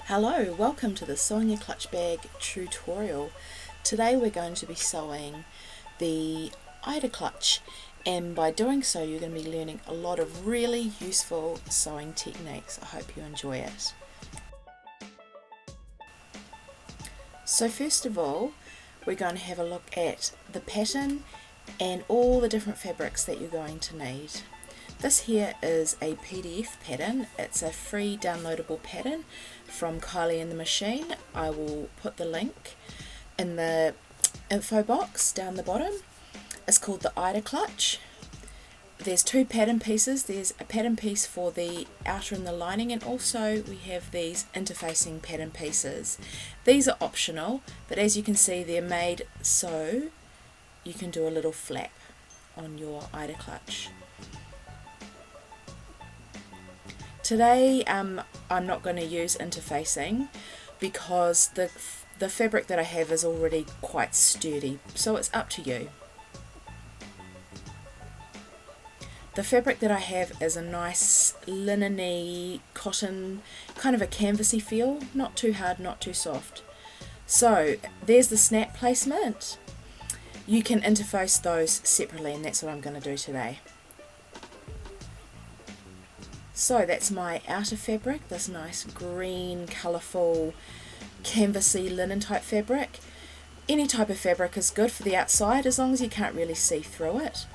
Hello, welcome to the Sewing a Clutch Bag tutorial. Today we're going to be sewing the Ida clutch, and by doing so you're going to be learning a lot of really useful sewing techniques. I hope you enjoy it. So first of all, we're going to have a look at the pattern and all the different fabrics that you're going to need. This here is a PDF pattern. It's a free downloadable pattern from Kylie and the Machine. I will put the link in the info box down the bottom. It's called the Ida clutch. There's two pattern pieces. There's a pattern piece for the outer and the lining, and also we have these interfacing pattern pieces. These are optional, but as you can see they're made so you can do a little flap on your Ida clutch. Today I'm not going to use interfacing because the fabric that I have is already quite sturdy, so it's up to you. The fabric that I have is a nice linen-y cotton, kind of a canvasy feel, not too hard, not too soft. So there's the snap placement. You can interface those separately, and that's what I'm going to do today. So that's my outer fabric, this nice green, colourful, canvasy linen type fabric. Any type of fabric is good for the outside as long as you can't really see through it.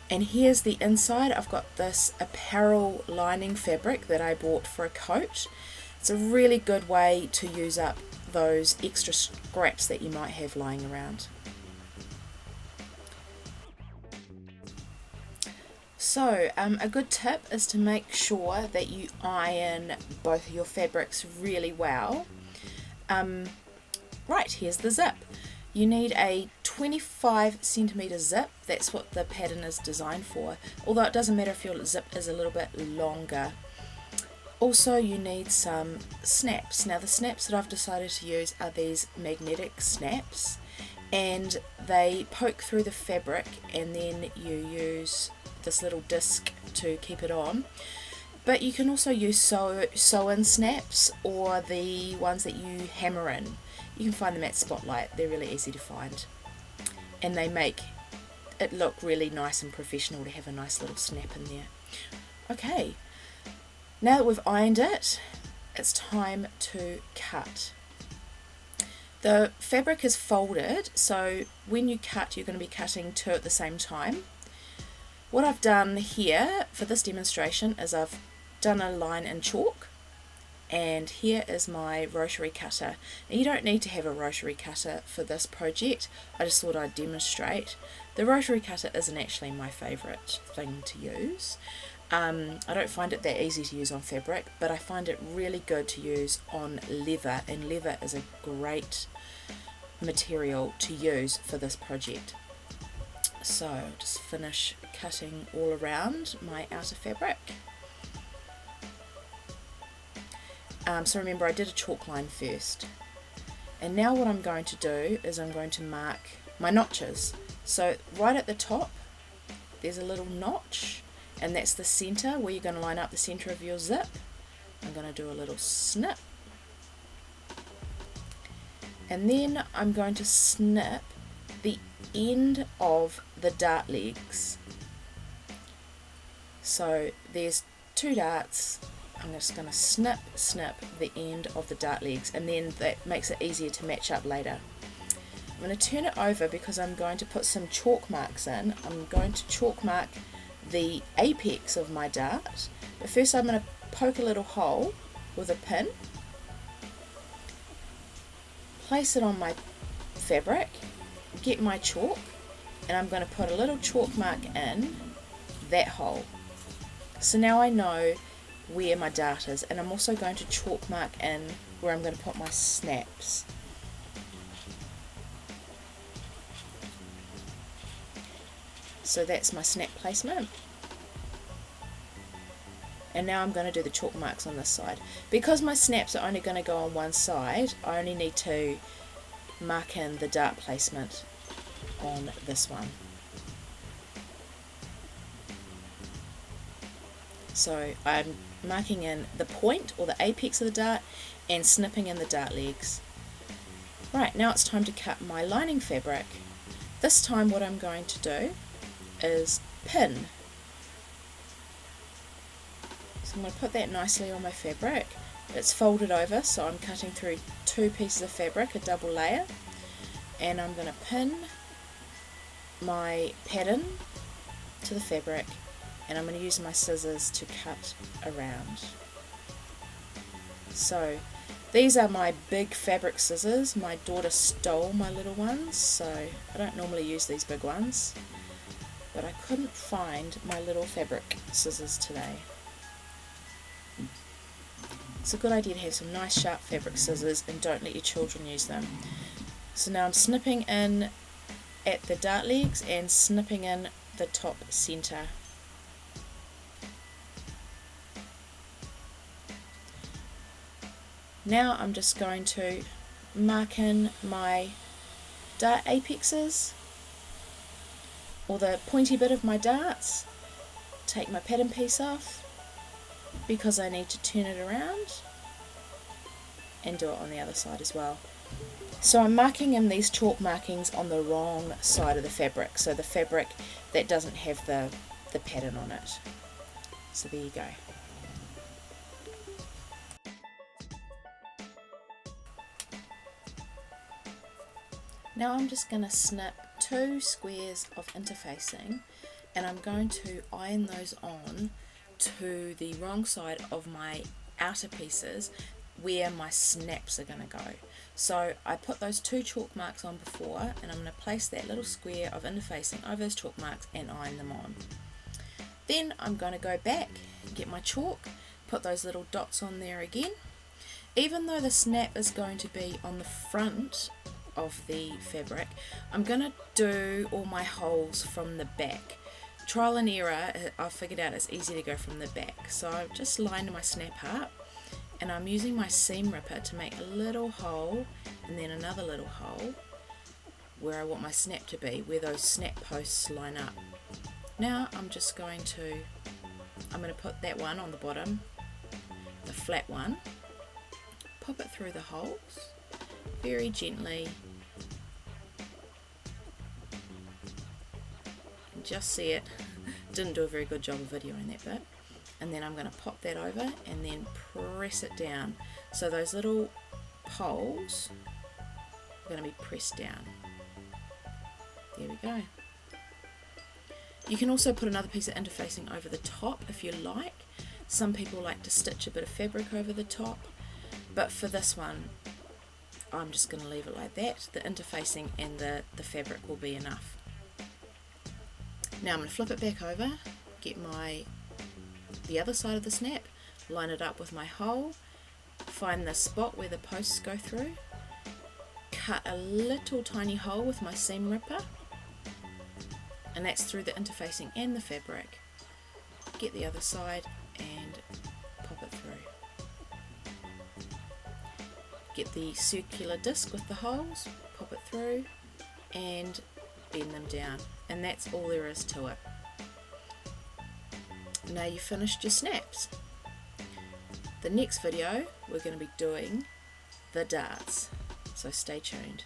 And here's the inside. I've got this apparel lining fabric that I bought for a coat. It's a really good way to use up those extra scraps that you might have lying around. So a good tip is to make sure that you iron both of your fabrics really well. Right, here's the zip. You need a 25cm zip. That's what the pattern is designed for, although it doesn't matter if your zip is a little bit longer. Also you need some snaps. Now the snaps that I've decided to use are these magnetic snaps, and they poke through the fabric and then you use this little disc to keep it on. But you can also use sew-in snaps, or the ones that you hammer in. You can find them at Spotlight. They're really easy to find, and they make it look really nice and professional to have a nice little snap in there. Okay, now that we've ironed it, it's time to cut. The fabric is folded, so when you cut you're going to be cutting two at the same time. What I've done here for this demonstration is I've done a line in chalk, and here is my rotary cutter. Now you don't need to have a rotary cutter for this project, I just thought I'd demonstrate. The rotary cutter isn't actually my favourite thing to use. I don't find it that easy to use on fabric, but I find it really good to use on leather, and leather is a great material to use for this project. So just finish cutting all around my outer fabric. So remember, I did a chalk line first, and now what I'm going to do is I'm going to mark my notches. So right at the top there's a little notch, and that's the center where you're going to line up the center of your zip. I'm going to do a little snip, and then I'm going to snip the end of the dart legs. So there's two darts. I'm just going to snip the end of the dart legs, and then that makes it easier to match up later. I'm going to turn it over because I'm going to put some chalk marks in. I'm going to chalk mark the apex of my dart, but first I'm going to poke a little hole with a pin, place it on my fabric, get my chalk, and I'm going to put a little chalk mark in that hole. So now I know where my dart is, and I'm also going to chalk mark in where I'm going to put my snaps. So that's my snap placement. And now I'm going to do the chalk marks on this side. Because my snaps are only going to go on one side, I only need to mark in the dart placement on this one. So I'm marking in the point or the apex of the dart, and snipping in the dart legs. Right, now it's time to cut my lining fabric. This time what I'm going to do is pin. So I'm going to put that nicely on my fabric. It's folded over, so I'm cutting through 2 pieces of fabric, a double layer, and I'm going to pin my pattern to the fabric, and I'm going to use my scissors to cut around. So these are my big fabric scissors. My daughter stole my little ones, so I don't normally use these big ones, but I couldn't find my little fabric scissors today. It's a good idea to have some nice sharp fabric scissors, and don't let your children use them. So now I'm snipping in at the dart legs and snipping in the top centre. Now I'm just going to mark in my dart apexes, or the pointy bit of my darts. Take my pattern piece off because I need to turn it around, and do it on the other side as well. So I'm marking in these chalk markings on the wrong side of the fabric, so the fabric that doesn't have the pattern on it. So there you go. Now I'm just going to snip 2 squares of interfacing, and I'm going to iron those on to the wrong side of my outer pieces where my snaps are going to go. So I put those 2 chalk marks on before, and I'm going to place that little square of interfacing over those chalk marks and iron them on. Then I'm going to go back, get my chalk, put those little dots on there again. Even though the snap is going to be on the front of the fabric, I'm going to do all my holes from the back. Trial and error, I figured out it's easy to go from the back. So I've just lined my snap up, and I'm using my seam ripper to make a little hole and then another little hole where I want my snap to be, where those snap posts line up. Now I'm going to put that one on the bottom, the flat one, pop it through the holes very gently, and just see it. Didn't do a very good job of videoing that bit. And then I'm going to pop that over and then press it down. So those little poles are going to be pressed down. There we go. You can also put another piece of interfacing over the top if you like. Some people like to stitch a bit of fabric over the top, but for this one I'm just going to leave it like that. The interfacing and the fabric will be enough. Now I'm going to flip it back over, get the other side of the snap, line it up with my hole, find the spot where the posts go through, cut a little tiny hole with my seam ripper, and that's through the interfacing and the fabric. Get the other side and pop it through. Get the circular disc with the holes, pop it through and bend them down, and that's all there is to it. Now you've finished your snaps. The next video we're going to be doing the darts, so stay tuned.